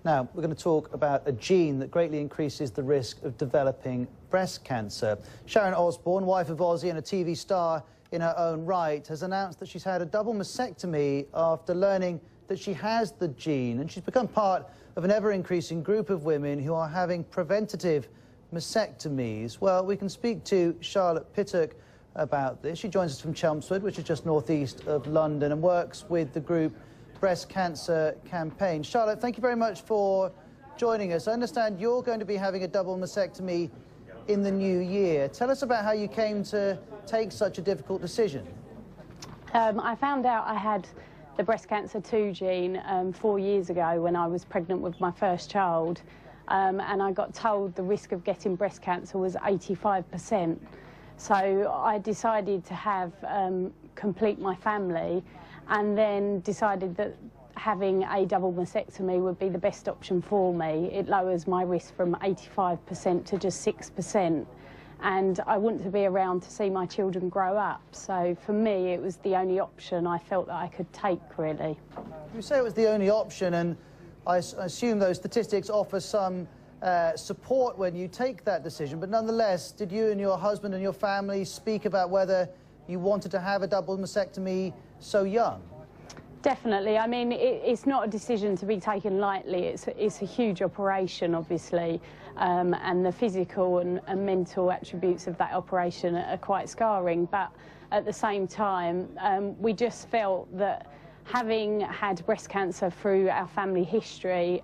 Now, we're going to talk about a gene that greatly increases the risk of developing breast cancer. Sharon Osbourne, wife of Ozzy and a TV star in her own right, has announced that she's had a double mastectomy after learning that she has the gene, and she's become part of an ever-increasing group of women who are having preventative mastectomies. Well, we can speak to Charlotte Pittock about this. She joins us from Chelmsford, which is just northeast of London, and works with the group Breast Cancer Campaign. Charlotte, thank you very much for joining us. I understand you're going to be having a double mastectomy in the new year. Tell us about how you came to take such a difficult decision. I found out I had the breast cancer 2 gene 4 years ago when I was pregnant with my first child, and I got told the risk of getting breast cancer was 85%. So I decided to have complete my family, and then decided that having a double mastectomy would be the best option for me. It lowers my risk from 85% to just 6%. And I want to be around to see my children grow up. So for me, it was the only option I felt that I could take, really. You say it was the only option, and I assume those statistics offer some support when you take that decision. But nonetheless, did you and your husband and your family speak about whether you wanted to have a double mastectomy so young? Definitely. I mean, it's not a decision to be taken lightly. It's a huge operation, obviously, and the physical and mental attributes of that operation are quite scarring. But at the same time, we just felt that having had breast cancer through our family history,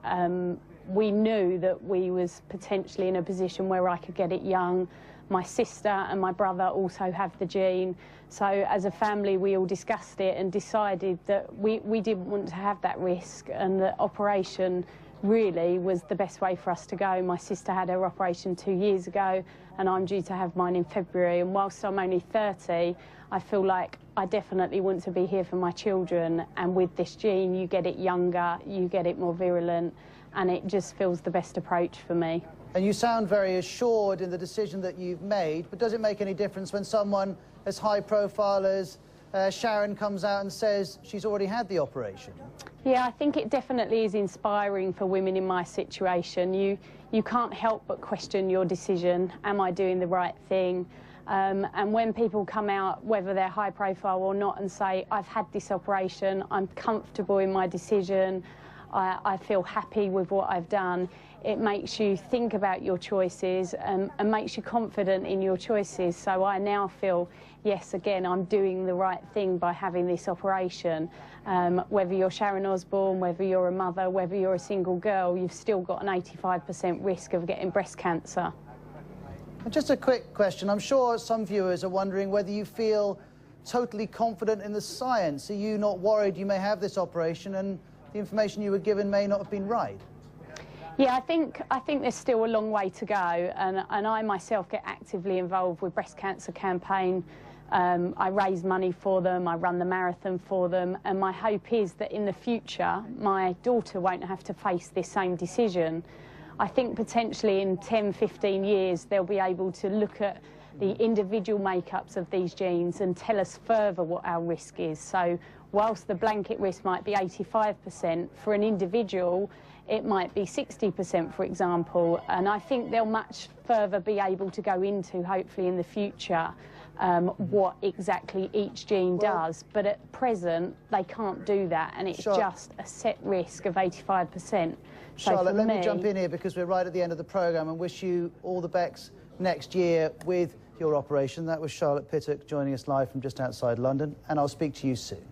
we knew that we was potentially in a position where I could get it young. My sister and my brother also have the gene. So as a family, we all discussed it and decided that we didn't want to have that risk, and that operation really was the best way for us to go. My sister had her operation 2 years ago, and I'm due to have mine in February. And whilst I'm only 30, I feel like I definitely want to be here for my children. And with this gene, you get it younger, you get it more virulent, and it just feels the best approach for me. And you sound very assured in the decision that you've made, but does it make any difference when someone as high profile as Sharon comes out and says she's already had the operation? Yeah, I think it definitely is inspiring for women in my situation. You can't help but question your decision. Am I doing the right thing? And when people come out, whether they're high profile or not, and say, I've had this operation, I'm comfortable in my decision, I feel happy with what I've done, it makes you think about your choices and makes you confident in your choices. So I now feel, yes, again, I'm doing the right thing by having this operation. Whether you're Sharon Osbourne, whether you're a mother, whether you're a single girl, you've still got an 85% risk of getting breast cancer. Just a quick question. I'm sure some viewers are wondering whether you feel totally confident in the science. Are you not worried you may have this operation and the information you were given may not have been right? Yeah, I think there's still a long way to go, and I myself get actively involved with Breast Cancer Campaign. I raise money for them, I run the marathon for them, and my hope is that in the future my daughter won't have to face this same decision. I think potentially in 10, 15 years they'll be able to look at the individual makeups of these genes and tell us further what our risk is. So whilst the blanket risk might be 85%, for an individual it might be 60%, for example, and I think they'll much further be able to go into, hopefully in the future, what exactly each gene does. But at present, they can't do that, and it's just a set risk of 85%. Charlotte, let me jump in here because we're right at the end of the programme, and wish you all the best next year with your operation. That was Charlotte Pittock joining us live from just outside London, and I'll speak to you soon.